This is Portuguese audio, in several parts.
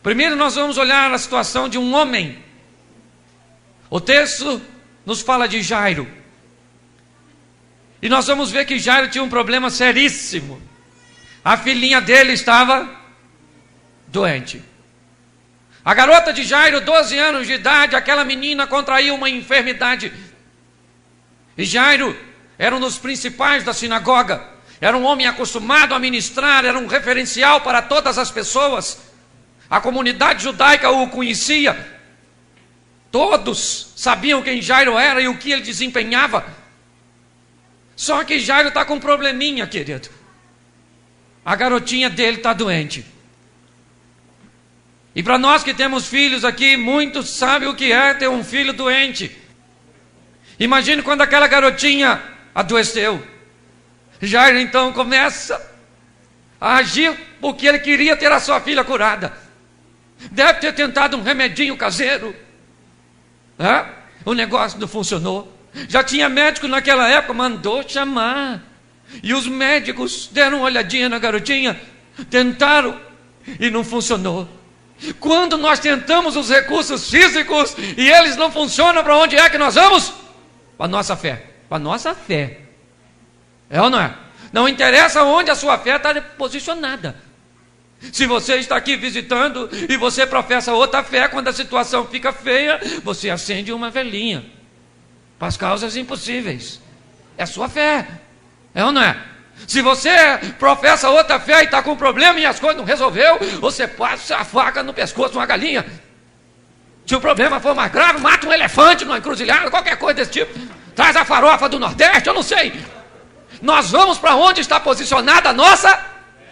Primeiro nós vamos olhar a situação de um homem. O texto nos fala de Jairo. E nós vamos ver que Jairo tinha um problema seríssimo. A filhinha dele estava doente. A garota de Jairo, 12 anos de idade, aquela menina contraiu uma enfermidade. E Jairo era um dos principais da sinagoga. Era um homem acostumado a ministrar, era um referencial para todas as pessoas. A comunidade judaica o conhecia. Todos sabiam quem Jairo era e o que ele desempenhava. Só que Jairo está com um probleminha, querido. A garotinha dele está doente. E para nós que temos filhos aqui, muitos sabem o que é ter um filho doente. Imagine quando aquela garotinha adoeceu. Jairo então começa a agir porque ele queria ter a sua filha curada. Deve ter tentado um remedinho caseiro. O negócio não funcionou. Já tinha médico naquela época, mandou chamar. E os médicos deram uma olhadinha na garotinha, tentaram e não funcionou. Quando nós tentamos os recursos físicos e eles não funcionam, para onde é que nós vamos? Para a nossa fé. Para a nossa fé. É ou não é? Não interessa onde a sua fé está posicionada. Se você está aqui visitando e você professa outra fé, quando a situação fica feia, você acende uma velinha para as causas impossíveis. É sua fé. É ou não é? Se você professa outra fé e está com problema e as coisas não resolveu, você passa a faca no pescoço de uma galinha. Se o problema for mais grave, mata um elefante numa encruzilhada, qualquer coisa desse tipo. Traz a farofa do Nordeste, eu não sei. Nós vamos para onde está posicionada a nossa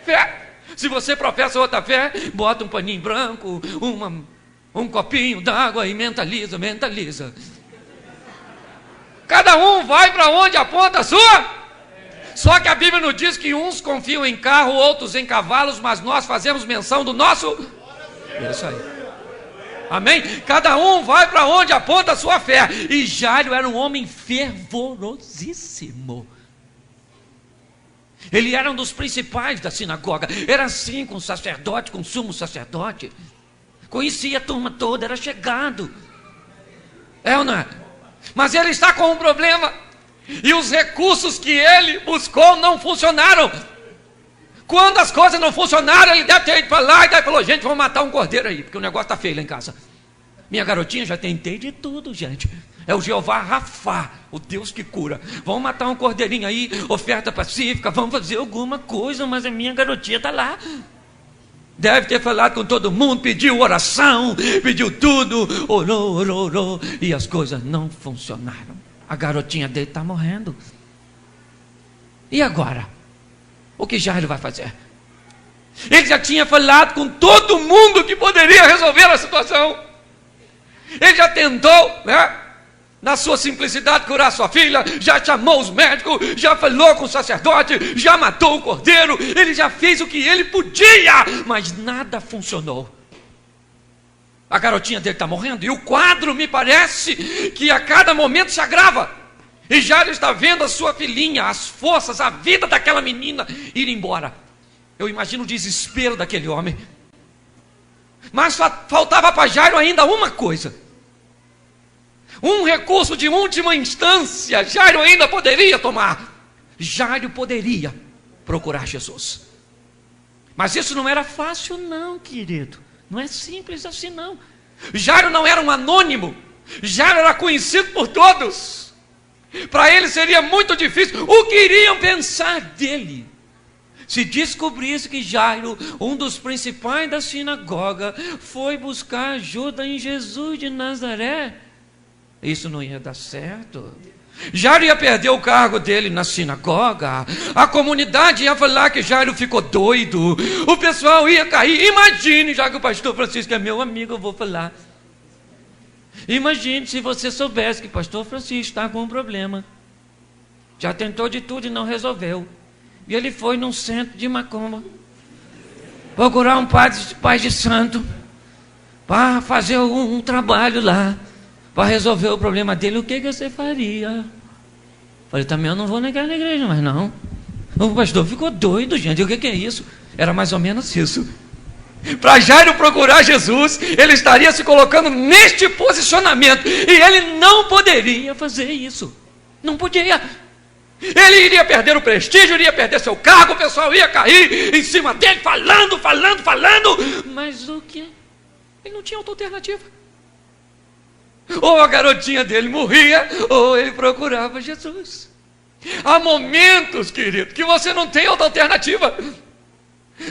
fé. Se você professa outra fé, bota um paninho branco, um copinho d'água e mentaliza. Cada um vai para onde aponta a sua. Só que a Bíblia nos diz que uns confiam em carro, outros em cavalos, mas nós fazemos menção do nosso. É isso aí. Amém? Cada um vai para onde aponta a sua fé. E Jairo era um homem fervorosíssimo. Ele era um dos principais da sinagoga. Era assim com o sacerdote, com o sumo sacerdote. Conhecia a turma toda, era chegado. É ou não é? Mas ele está com um problema. E os recursos que ele buscou não funcionaram. Quando as coisas não funcionaram, ele deve ter ido para lá e daí falou: gente, vamos matar um cordeiro aí, porque o negócio está feio lá em casa. Minha garotinha, já tentei de tudo, gente. É o Jeová Rafá, o Deus que cura. Vamos matar um cordeirinho aí, oferta pacífica, vamos fazer alguma coisa, mas a minha garotinha está lá. Deve ter falado com todo mundo, pediu oração, pediu tudo, orou, e as coisas não funcionaram. A garotinha dele está morrendo. E agora? O que Jairo vai fazer? Ele já tinha falado com todo mundo que poderia resolver a situação. Ele já tentou, na sua simplicidade, curar sua filha. Já chamou os médicos, já falou com o sacerdote, já matou o cordeiro. Ele já fez o que ele podia, mas nada funcionou. A garotinha dele está morrendo e o quadro me parece que a cada momento se agrava. E Jairo está vendo a sua filhinha, as forças, a vida daquela menina ir embora. Eu imagino o desespero daquele homem. Mas faltava para Jairo ainda uma coisa. Um recurso de última instância. Jairo ainda poderia tomar. Jairo poderia procurar Jesus. Mas isso não era fácil não, querido. Não é simples assim não. Jairo não era um anônimo. Jairo era conhecido por todos. Para ele seria muito difícil. O que iriam pensar dele se descobrisse que Jairo, um dos principais da sinagoga, foi buscar ajuda em Jesus de Nazaré? Isso não ia dar certo. Jairo ia perder o cargo dele na sinagoga. A comunidade ia falar que Jairo ficou doido. O pessoal ia cair. Imagine, já que o pastor Francisco é meu amigo, eu vou falar. Imagine se você soubesse que o pastor Francisco está com um problema. Já tentou de tudo e não resolveu. E ele foi num centro de macumba procurar um pai de santo para fazer um trabalho lá, para resolver o problema dele. O que você faria? Falei, também eu não vou negar na igreja, mas não. O pastor ficou doido, gente. O que é isso? Era mais ou menos isso. Para Jairo procurar Jesus, ele estaria se colocando neste posicionamento, e ele não poderia fazer isso. Não podia. Ele iria perder o prestígio, iria perder seu cargo, o pessoal ia cair em cima dele, falando, mas o que? Ele não tinha outra alternativa. Ou a garotinha dele morria, ou ele procurava Jesus. Há momentos, querido, que você não tem outra alternativa.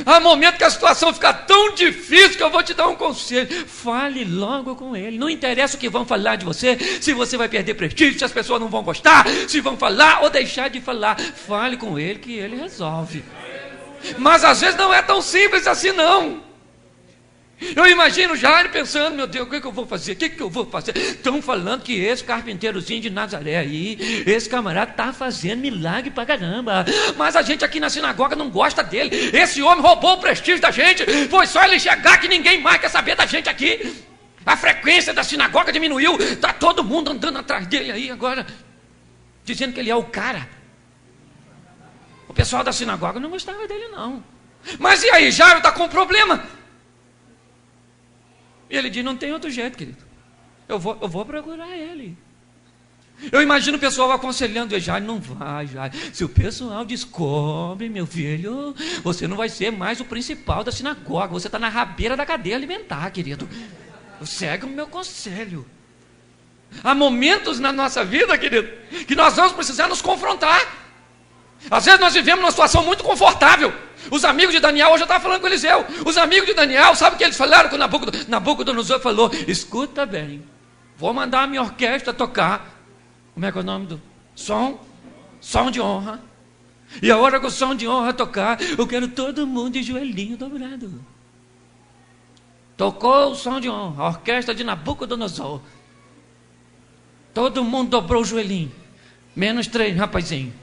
Há momentos que a situação fica tão difícil que eu vou te dar um conselho. Fale logo com ele. Não interessa o que vão falar de você, se você vai perder prestígio, se as pessoas não vão gostar, se vão falar ou deixar de falar. Fale com ele que ele resolve. Mas às vezes não é tão simples assim não. Eu imagino Jairo pensando, meu Deus, o que eu vou fazer? O que eu vou fazer? Estão falando que esse carpinteirozinho de Nazaré aí, esse camarada está fazendo milagre pra caramba. Mas a gente aqui na sinagoga não gosta dele. Esse homem roubou o prestígio da gente. Foi só ele chegar que ninguém mais quer saber da gente aqui. A frequência da sinagoga diminuiu. Está todo mundo andando atrás dele aí agora, dizendo que ele é o cara. O pessoal da sinagoga não gostava dele não. Mas e aí, Jairo está com um problema. E ele diz, não tem outro jeito, querido. Eu vou procurar ele. Eu imagino o pessoal aconselhando, Jairo, não vai, Jairo. Se o pessoal descobre, meu filho, você não vai ser mais o principal da sinagoga. Você está na rabeira da cadeia alimentar, querido. Segue o meu conselho. Há momentos na nossa vida, querido, que nós vamos precisar nos confrontar. Às vezes nós vivemos numa situação muito confortável. Os amigos de Daniel, hoje eu estava falando com Eliseu, os amigos de Daniel, sabe o que eles falaram quando Nabucodonosor falou? Escuta bem, vou mandar a minha orquestra tocar. Como é que é o nome do som? Som de honra. E a hora que o som de honra tocar, eu quero todo mundo de joelhinho dobrado. Tocou o som de honra, a orquestra de Nabucodonosor. Todo mundo dobrou o joelhinho, menos 3 rapazinhos.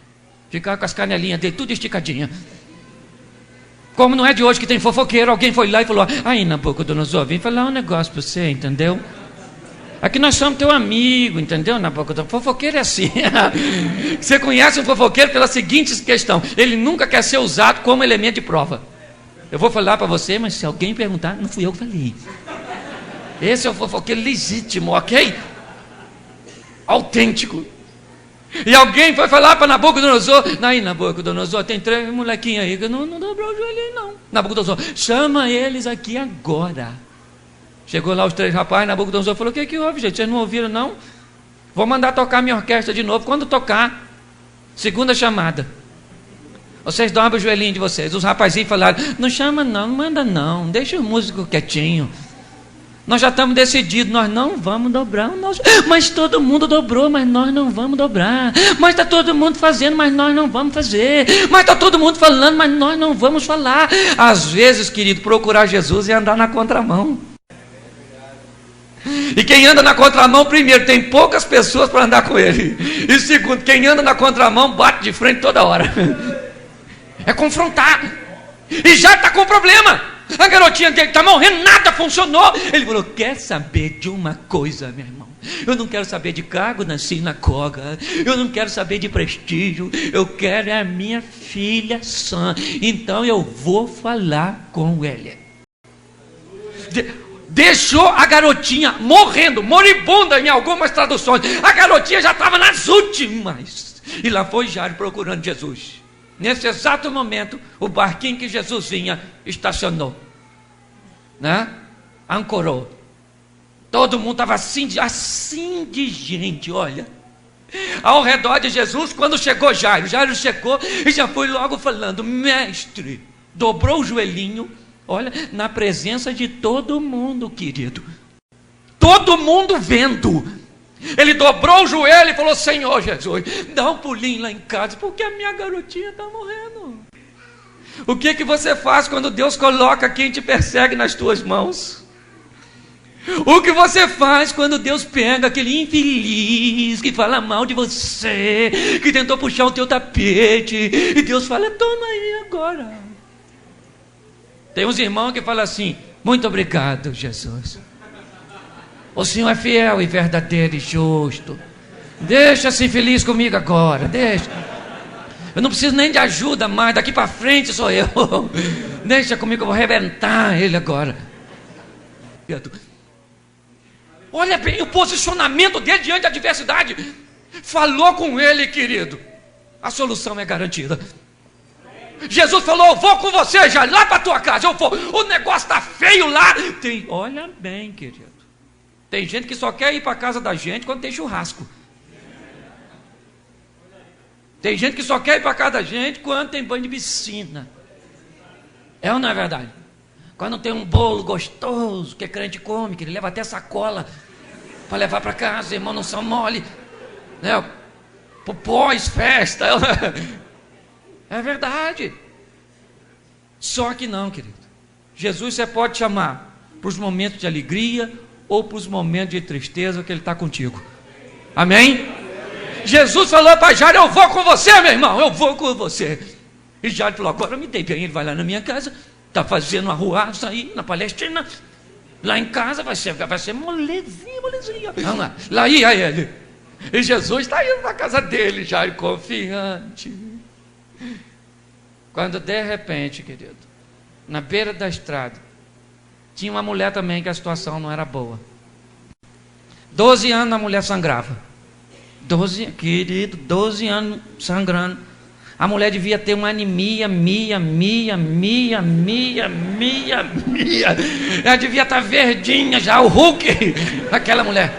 Ficar com as canelinhas dele tudo esticadinha. Como não é de hoje que tem fofoqueiro, alguém foi lá e falou, aí Nabucodonosor, vim falar um negócio para você, entendeu? Aqui nós somos teu amigo, entendeu, Nabucodonosor? Fofoqueiro é assim. Você conhece um fofoqueiro pela seguinte questão, ele nunca quer ser usado como elemento de prova. Eu vou falar para você, mas se alguém perguntar, não fui eu que falei. Esse é o fofoqueiro legítimo, ok? Autêntico. E alguém foi falar para Nabucodonosor, aí Nabucodonosor, tem 3 molequinhos aí que não dobrou o joelhinho não. Nabucodonosor, chama eles aqui agora. Chegou lá os 3 rapazes, Nabucodonosor falou, o que houve, gente? Vocês não ouviram não? Vou mandar tocar minha orquestra de novo. Quando tocar, segunda chamada, vocês dobram o joelhinho de vocês. Os rapazinhos falaram, não chama não, não manda não, deixa o músico quietinho. Nós já estamos decididos, nós não vamos dobrar. Mas todo mundo dobrou, mas nós não vamos dobrar. Mas está todo mundo fazendo, mas nós não vamos fazer. Mas está todo mundo falando, mas nós não vamos falar. Às vezes, querido, procurar Jesus é andar na contramão. E quem anda na contramão, primeiro, tem poucas pessoas para andar com ele. E segundo, quem anda na contramão, bate de frente toda hora. É confrontar. E já está com problema. A garotinha dele está morrendo, nada funcionou. Ele falou, quer saber de uma coisa, meu irmão? Eu não quero saber de cargo na sinagoga. Eu não quero saber de prestígio. Eu quero a minha filha sã. Então eu vou falar com ele. Deixou a garotinha morrendo, moribunda em algumas traduções. A garotinha já estava nas últimas. E lá foi Jairo procurando Jesus. Nesse exato momento, o barquinho que Jesus vinha estacionou, né? Ancorou. Todo mundo estava assim de gente, olha, ao redor de Jesus. Quando chegou Jairo chegou e já foi logo falando, mestre, dobrou o joelhinho, olha, na presença de todo mundo, querido, todo mundo vendo. Ele dobrou o joelho e falou, Senhor Jesus, dá um pulinho lá em casa, porque a minha garotinha está morrendo. O que você faz quando Deus coloca quem te persegue nas tuas mãos? O que você faz quando Deus pega aquele infeliz que fala mal de você, que tentou puxar o teu tapete, e Deus fala, toma aí agora. Tem uns irmãos que falam assim, muito obrigado, Jesus. O Senhor é fiel e verdadeiro e justo. Deixa-se feliz comigo agora, deixa. Eu não preciso nem de ajuda mais, daqui para frente sou eu. Deixa comigo, eu vou arrebentar ele agora. Olha bem o posicionamento dele diante da adversidade. Falou com ele, querido. A solução é garantida. Jesus falou: eu vou com você, já lá para tua casa, eu vou. O negócio está feio lá. Olha bem, querido. Tem gente que só quer ir para a casa da gente quando tem churrasco. Tem gente que só quer ir para a casa da gente quando tem banho de piscina. É ou não é verdade? Quando tem um bolo gostoso que crente come, que ele leva até sacola para levar para casa, irmão, não são mole, né? Pós-festa. É verdade. Só que não, querido. Jesus você pode chamar para os momentos de alegria ou para os momentos de tristeza que Ele está contigo. Amém? Jesus falou para Jairo: eu vou com você, meu irmão, eu vou com você. E Jairo falou: agora me dei bem. Ele vai lá na minha casa, está fazendo uma arruaça aí na Palestina. Lá em casa vai ser molezinha. Vamos lá. Lá ia ele. E Jesus está indo na casa dele, Jairo, confiante. Quando de repente, querido, na beira da estrada, tinha uma mulher também que a situação não era boa. 12 anos a mulher sangrava. 12 anos sangrando. A mulher devia ter uma anemia, ela devia estar verdinha já, o Hulk, aquela mulher.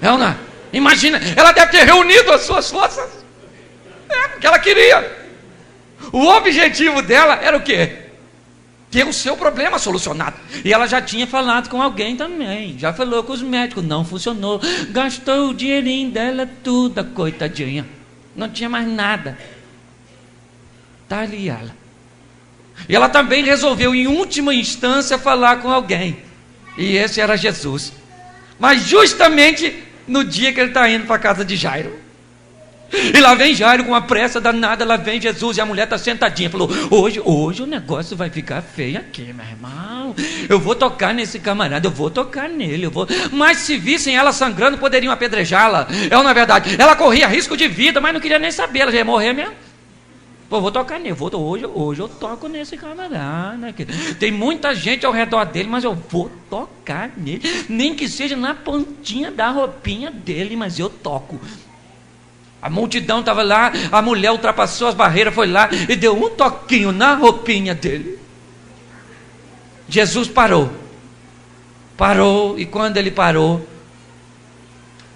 Não, não. Imagina, ela deve ter reunido as suas forças. Porque ela queria. O objetivo dela era o quê? Ter o seu problema solucionado. E ela já tinha falado com alguém também. Já falou com os médicos, não funcionou. Gastou o dinheirinho dela tudo, a coitadinha. Não tinha mais nada. Tá ali ela. E ela também resolveu, em última instância, falar com alguém. E esse era Jesus. Mas justamente no dia que ele está indo para a casa de Jairo. E lá vem Jairo com uma pressa danada. Lá vem Jesus e a mulher está sentadinha. Falou: hoje o negócio vai ficar feio aqui, meu irmão. Eu vou tocar nesse camarada, eu vou tocar nele, eu vou. Mas se vissem ela sangrando, poderiam apedrejá-la. É ou não é verdade? Ela corria risco de vida, mas não queria nem saber, ela já ia morrer mesmo. Pô, vou tocar nele, hoje eu toco nesse camarada. Tem muita gente ao redor dele, mas eu vou tocar nele. Nem que seja na pontinha da roupinha dele, mas eu toco. A multidão estava lá, a mulher ultrapassou as barreiras, foi lá e deu um toquinho na roupinha dele. Jesus parou, e quando ele parou,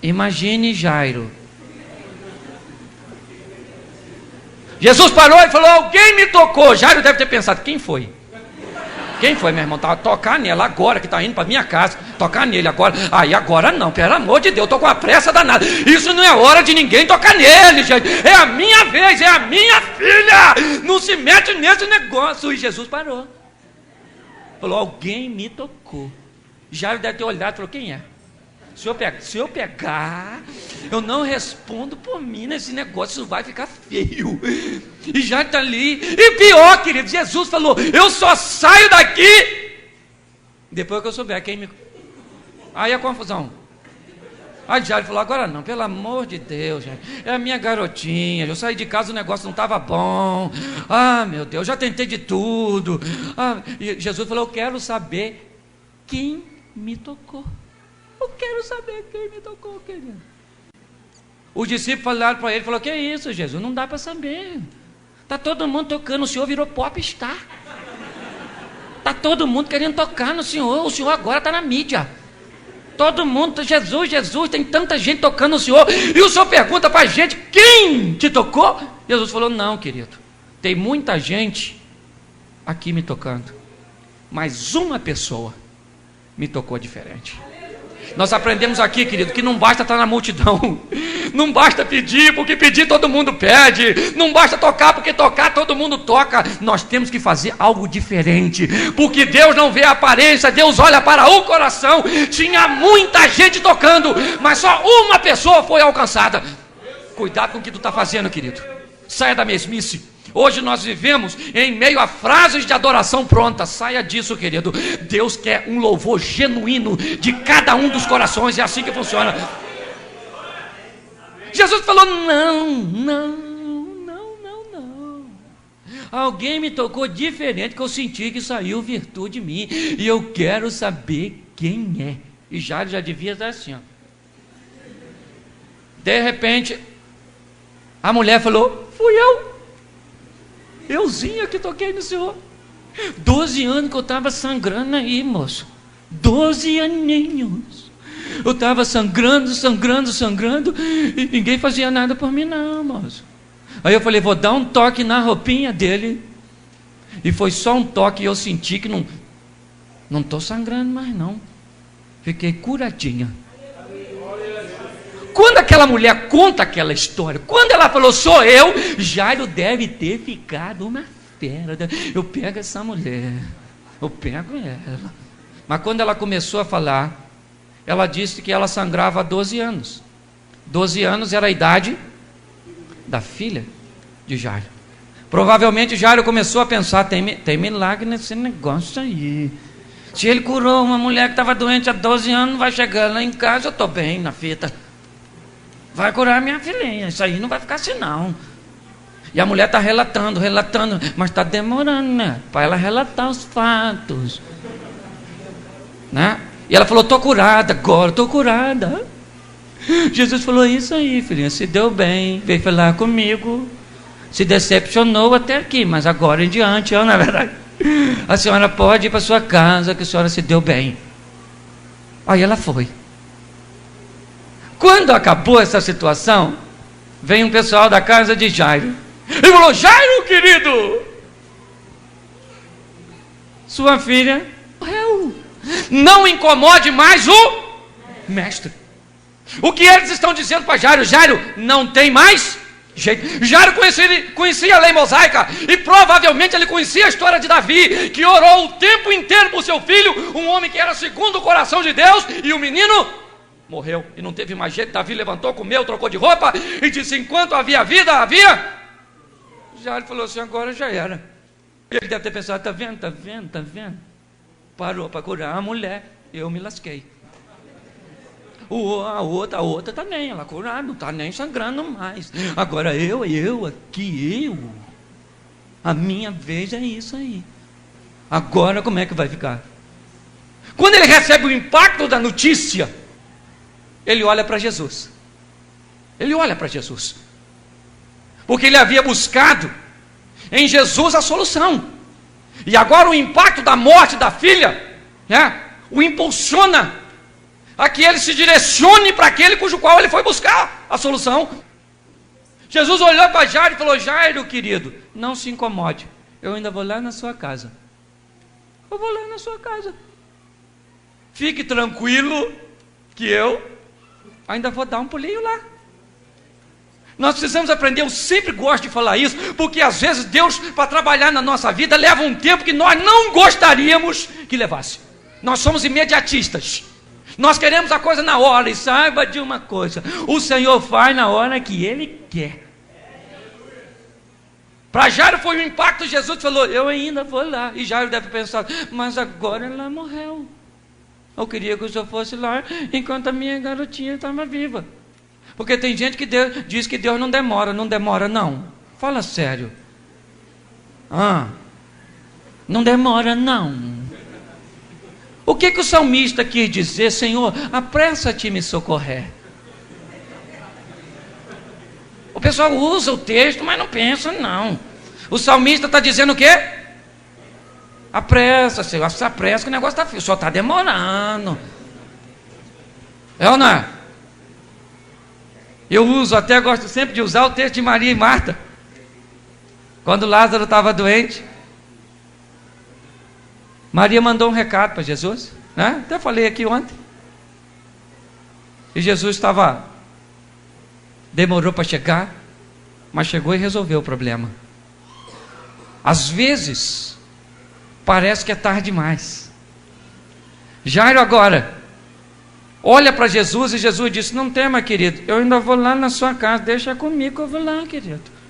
imagine Jairo. Jesus parou e falou: alguém me tocou. Jairo deve ter pensado: quem foi? Quem foi, meu irmão? Tocar nela agora, que está indo para minha casa. Tocar nele agora. Aí agora não, pelo amor de Deus, estou com a pressa danada. Isso não é hora de ninguém tocar nele, gente. É a minha vez, é a minha filha. Não se mete nesse negócio. E Jesus parou. Falou: alguém me tocou. Jairo deve ter olhado e falou: quem é? Se eu pegar, eu não respondo por mim nesse negócio, isso vai ficar feio. E já está ali. E pior, querido, Jesus falou: eu só saio daqui depois que eu souber quem me... Aí a confusão. Aí Jairo falou: agora não, pelo amor de Deus, gente. É a minha garotinha, eu saí de casa, o negócio não estava bom. Ah, meu Deus, já tentei de tudo. E Jesus falou: eu quero saber quem me tocou. Eu quero saber quem me tocou, querido. Os discípulos falaram para ele, que é isso, Jesus? Não dá para saber. Está todo mundo tocando, o Senhor virou popstar. Está todo mundo querendo tocar no Senhor, o Senhor agora está na mídia. Todo mundo, Jesus, tem tanta gente tocando no Senhor. E o Senhor pergunta para a gente: quem te tocou? Jesus falou: não, querido, tem muita gente aqui me tocando, mas uma pessoa me tocou diferente. Nós aprendemos aqui, querido, que não basta estar na multidão, não basta pedir, porque pedir todo mundo pede, não basta tocar, porque tocar todo mundo toca. Nós temos que fazer algo diferente, porque Deus não vê a aparência, Deus olha para o coração. Tinha muita gente tocando, mas só uma pessoa foi alcançada. Cuidado com o que tu está fazendo, querido. Saia da mesmice. Hoje nós vivemos em meio a frases de adoração prontas. Saia disso, querido. Deus quer um louvor genuíno de cada um dos corações. É assim que funciona. Jesus falou: não. Alguém me tocou diferente, que eu senti que saiu virtude de mim, e eu quero saber quem é. E Jairo já devia estar assim, ó. De repente, a mulher falou: fui euzinha que toquei no senhor. 12 anos que eu estava sangrando aí, moço. 12 aninhos. Eu estava sangrando, e ninguém fazia nada por mim não, moço. Aí eu falei: vou dar um toque na roupinha dele. E foi só um toque, e eu senti que não estou sangrando mais não. Fiquei curadinha. Quando aquela mulher conta aquela história, quando ela falou: sou eu, Jairo deve ter ficado uma fera. Eu pego essa mulher, eu pego ela. Mas quando ela começou a falar, ela disse que ela sangrava há 12 anos. 12 anos era a idade da filha de Jairo. Provavelmente Jairo começou a pensar: tem milagre nesse negócio aí. Se ele curou uma mulher que estava doente há 12 anos, vai chegar lá em casa, eu estou bem na fita. Vai curar minha filhinha, isso aí não vai ficar assim não. E a mulher está relatando, mas está demorando, né? Para ela relatar os fatos, né? E ela falou: estou curada agora, estou curada. Jesus falou: isso aí, filhinha, se deu bem, veio falar comigo, se decepcionou até aqui, mas agora em diante, na verdade, a senhora pode ir para sua casa, que a senhora se deu bem. Aí ela foi. Quando acabou essa situação, vem um pessoal da casa de Jairo e falou: Jairo, querido, sua filha morreu. Não incomode mais o mestre. O que eles estão dizendo para Jairo? Jairo, não tem mais jeito. Jairo conhecia a lei mosaica, e provavelmente ele conhecia a história de Davi, que orou o tempo inteiro por seu filho, um homem que era segundo o coração de Deus, e o menino morreu, e não teve mais jeito. Davi levantou, comeu, trocou de roupa, e disse: enquanto havia vida, havia. Jairo falou assim: agora já era. Ele deve ter pensado: tá vendo? Parou para curar a mulher, eu me lasquei. A outra também, ela curada, não está nem sangrando mais. Agora eu, a minha vez é isso aí. Agora como é que vai ficar? Quando ele recebe o impacto da notícia, ele olha para Jesus. Porque ele havia buscado em Jesus a solução. E agora o impacto da morte da filha, né, o impulsiona a que ele se direcione para aquele cujo qual ele foi buscar a solução. Jesus olhou para Jairo e falou: Jairo, querido, não se incomode, eu ainda vou lá na sua casa. Fique tranquilo que eu ainda vou dar um pulinho lá. Nós precisamos aprender, eu sempre gosto de falar isso, porque às vezes Deus, para trabalhar na nossa vida, leva um tempo que nós não gostaríamos que levasse. Nós somos imediatistas. Nós queremos a coisa na hora, e saiba de uma coisa: o Senhor faz na hora que Ele quer. Para Jairo foi um impacto. Jesus falou: eu ainda vou lá. E Jairo deve pensar: mas agora ela morreu. Eu queria que o senhor fosse lá enquanto a minha garotinha estava viva. Porque tem gente que diz que Deus não demora não. Fala sério. Não demora não. O que o salmista quis dizer? Senhor, apressa-te me socorrer. O pessoal usa o texto, mas não pensa não. O salmista está dizendo o quê? Apressa, Senhor, se apressa que o negócio está... só está demorando. É ou não é? Eu gosto sempre de usar o texto de Maria e Marta. Quando Lázaro estava doente, Maria mandou um recado para Jesus, né? Até falei aqui ontem. E Jesus demorou para chegar, mas chegou e resolveu o problema. Às vezes, parece que é tarde demais. Jairo agora olha para Jesus, e Jesus disse: não tema, querido, eu ainda vou lá na sua casa, deixa comigo que eu vou lá, querido.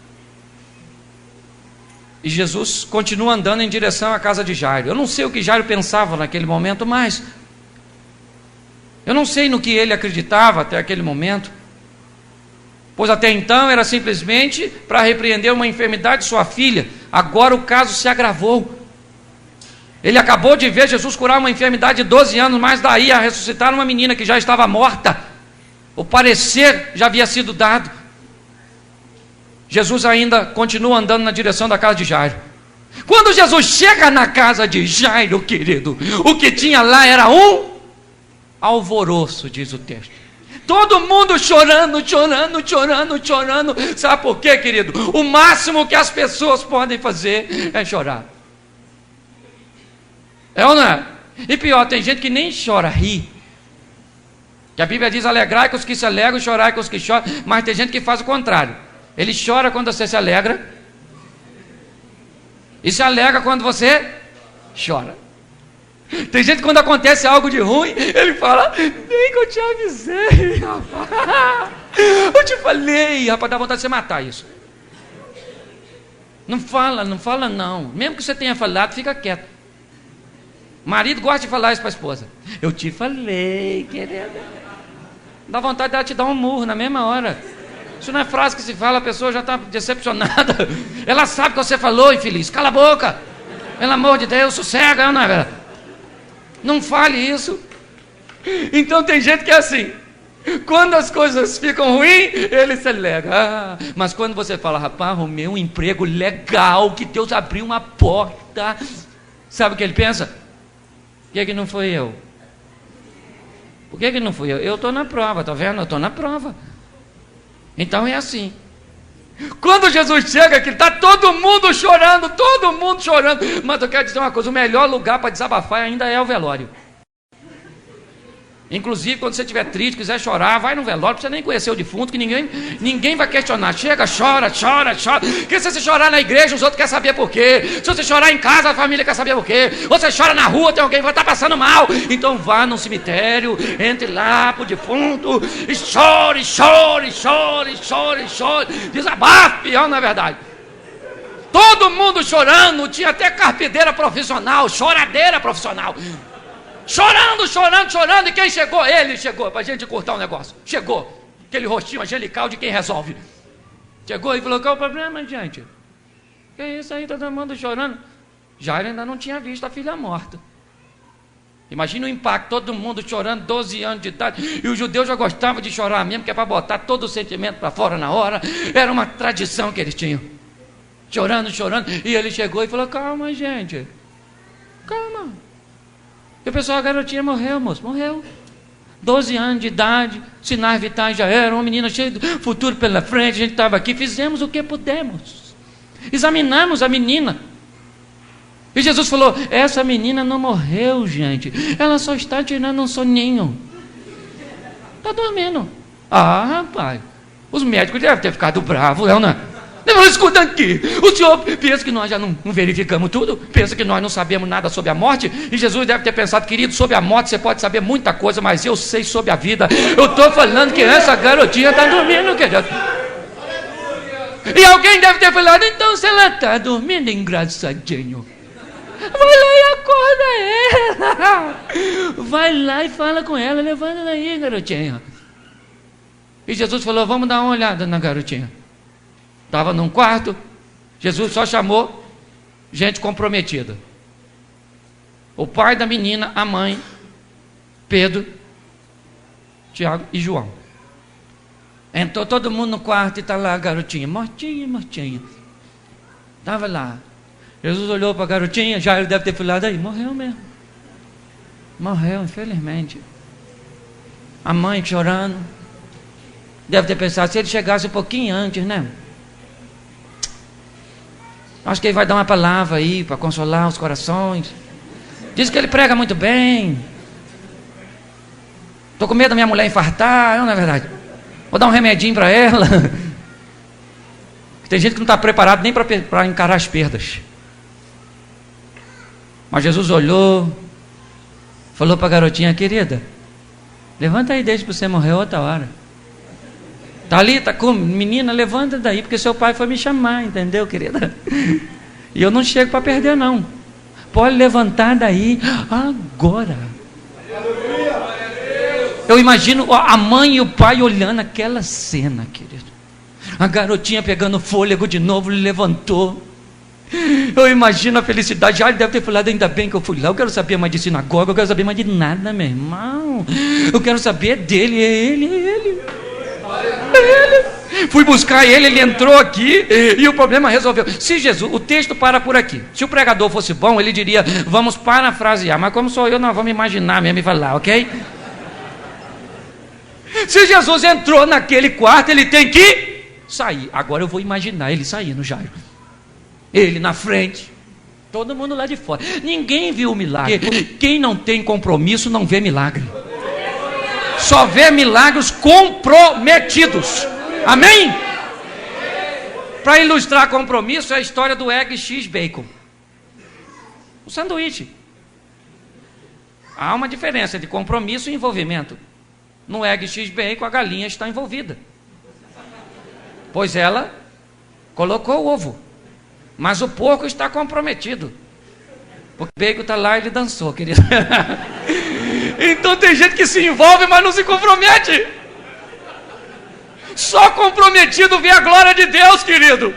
E Jesus continua andando em direção à casa de Jairo. Eu não sei o que Jairo pensava naquele momento, mas eu não sei no que ele acreditava até aquele momento, pois até então era simplesmente para repreender uma enfermidade de sua filha. Agora o caso se agravou. Ele acabou de ver Jesus curar uma enfermidade de 12 anos, mas daí a ressuscitar uma menina que já estava morta. O parecer já havia sido dado. Jesus ainda continua andando na direção da casa de Jairo. Quando Jesus chega na casa de Jairo, querido, o que tinha lá era um alvoroço, diz o texto. Todo mundo chorando, chorando, chorando, chorando. Sabe por quê, querido? O máximo que as pessoas podem fazer é chorar. É ou não é? E pior, tem gente que nem chora, ri. Que a Bíblia diz: alegrai com os que se alegram, chorai com os que choram. Mas tem gente que faz o contrário. Ele chora quando você se alegra e se alegra quando você chora. Tem gente que quando acontece algo de ruim, ele fala: nem que eu te avisei, rapaz. Eu te falei, rapaz, dá vontade de você matar isso. Não fala não. Mesmo que você tenha falado, fica quieto. Marido gosta de falar isso para a esposa: eu te falei, querida. Dá vontade dela te dar um murro na mesma hora. Isso não é frase que se fala, a pessoa já está decepcionada. Ela sabe que você falou, infeliz. Cala a boca. Pelo amor de Deus, sossega, não é verdade? Não fale isso. Então tem gente que é assim. Quando as coisas ficam ruins, ele se alegra. Mas quando você fala: rapaz, arrumei um emprego legal, que Deus abriu uma porta, sabe o que ele pensa? Por que não foi eu? Por que não fui eu? Eu estou na prova, tá vendo? Eu estou na prova. Então é assim. Quando Jesus chega aqui, está todo mundo chorando. Mas eu quero dizer uma coisa: o melhor lugar para desabafar ainda é o velório. Inclusive, quando você estiver triste, quiser chorar, vai no velório, para você nem conhecer o defunto, que ninguém vai questionar. Chega, chora. Porque se você chorar na igreja, os outros querem saber por quê. Se você chorar em casa, a família quer saber por quê. Ou você chora na rua, tem alguém que vai estar passando mal. Então vá no cemitério, entre lá pro defunto e chore. Desabafe, não é verdade? Todo mundo chorando, tinha até carpideira profissional, choradeira profissional. Chorando, e quem chegou? Ele chegou, para a gente cortar o negócio. Chegou, aquele rostinho angelical de quem resolve. Chegou e falou: qual é o problema, gente? Que isso aí, todo mundo chorando. Jairo ainda não tinha visto a filha morta. Imagina o impacto, todo mundo chorando, 12 anos de idade. E os judeus já gostavam de chorar mesmo, que é para botar todo o sentimento para fora na hora. Era uma tradição que eles tinham. Chorando. E ele chegou e falou: calma, gente, calma. E o pessoal: a garotinha morreu, moço, morreu. 12 anos de idade, sinais vitais já eram, uma menina cheia de futuro pela frente. A gente estava aqui, fizemos o que pudemos. Examinamos a menina. E Jesus falou: essa menina não morreu, gente. Ela só está tirando um soninho. Está dormindo. Ah, rapaz, os médicos devem ter ficado bravos, não é? Escuta aqui, o senhor pensa que nós já não verificamos tudo? Pensa que nós não sabemos nada sobre a morte? E Jesus deve ter pensado: querido, sobre a morte você pode saber muita coisa, mas eu sei sobre a vida. Eu estou falando que essa garotinha está dormindo, querido. E alguém deve ter falado: então se ela está dormindo, engraçadinho, vai lá e acorda ela. Vai lá e fala com ela: levanta daí, garotinha. E Jesus falou: vamos dar uma olhada na garotinha. Estava num quarto, Jesus só chamou gente comprometida. O pai da menina, a mãe, Pedro, Tiago e João. Entrou todo mundo no quarto e está lá a garotinha, mortinha. Estava lá. Jesus olhou para a garotinha, já ele deve ter falado: aí, morreu mesmo. Morreu, infelizmente. A mãe chorando. Deve ter pensado: se ele chegasse um pouquinho antes, né? Acho que ele vai dar uma palavra aí para consolar os corações. Diz que ele prega muito bem. Estou com medo da minha mulher infartar, não é verdade? Vou dar um remedinho para ela. Tem gente que não está preparado nem para encarar as perdas. Mas Jesus olhou, falou para a garotinha: querida, levanta aí, deixa para você morrer outra hora. Talita, menina, levanta daí, porque seu pai foi me chamar, entendeu, querida? E eu não chego para perder, não. Pode levantar daí agora. Eu imagino a mãe e o pai olhando aquela cena, querido. A garotinha pegando fôlego de novo, levantou. Eu imagino a felicidade. Já ele deve ter falado, ainda bem que eu fui lá. Eu quero saber mais de sinagoga, eu quero saber mais de nada, meu irmão. Eu quero saber dele, é ele. Fui buscar ele entrou aqui e o problema resolveu. Se Jesus, o texto para por aqui. Se o pregador fosse bom, ele diria, vamos parafrasear. Mas como sou eu, nós vamos imaginar mesmo e falar, ok? Se Jesus entrou naquele quarto, ele tem que sair. Agora eu vou imaginar ele saindo, Jairo. Ele na frente, todo mundo lá de fora. Ninguém viu o milagre. Quem não tem compromisso não vê milagre. Só vê milagres comprometidos. Amém? Para ilustrar compromisso, é a história do egg x bacon. O sanduíche. Há uma diferença de compromisso e envolvimento. No egg x bacon a galinha está envolvida, pois ela colocou o ovo. Mas o porco está comprometido, porque o bacon está lá e ele dançou, querido. Então tem gente que se envolve, mas não se compromete. Só comprometido vê a glória de Deus, querido.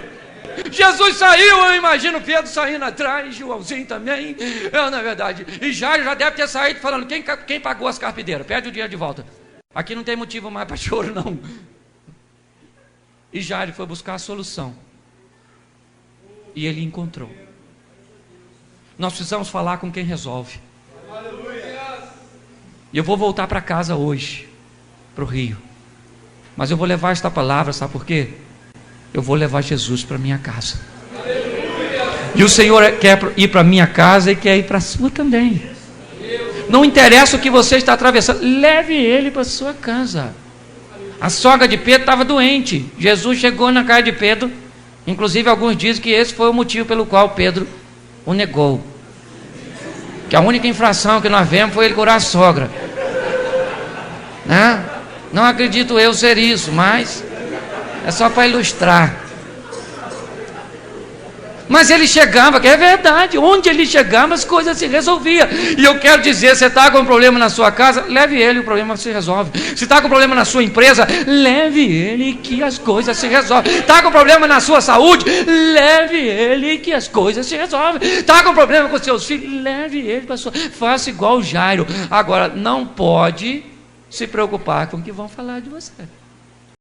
Jesus saiu, eu imagino Pedro saindo atrás, Joãozinho também, na verdade. E Jairo já deve ter saído falando, quem pagou as carpideiras? Pede o dinheiro de volta. Aqui não tem motivo mais para choro, não. E Jairo foi buscar a solução. E ele encontrou. Nós precisamos falar com quem resolve. E eu vou voltar para casa hoje, para o Rio. Mas eu vou levar esta palavra, sabe por quê? Eu vou levar Jesus para minha casa. E o Senhor quer ir para minha casa e quer ir para a sua também. Não interessa o que você está atravessando, leve ele para a sua casa. A sogra de Pedro estava doente. Jesus chegou na casa de Pedro. Inclusive alguns dizem que esse foi o motivo pelo qual Pedro o negou. Que a única infração que nós vemos foi ele curar a sogra, né? Não acredito eu ser isso, mas é só para ilustrar. Mas ele chegava, que é verdade, onde ele chegava as coisas se resolviam. E eu quero dizer, você está com um problema na sua casa, leve ele, o problema se resolve. Se está com um problema na sua empresa, leve ele que as coisas se resolvem. Está com um problema na sua saúde, leve ele que as coisas se resolvem. Está com um problema com seus filhos, leve ele para a sua... Faça igual o Jairo. Agora, não pode se preocupar com o que vão falar de você.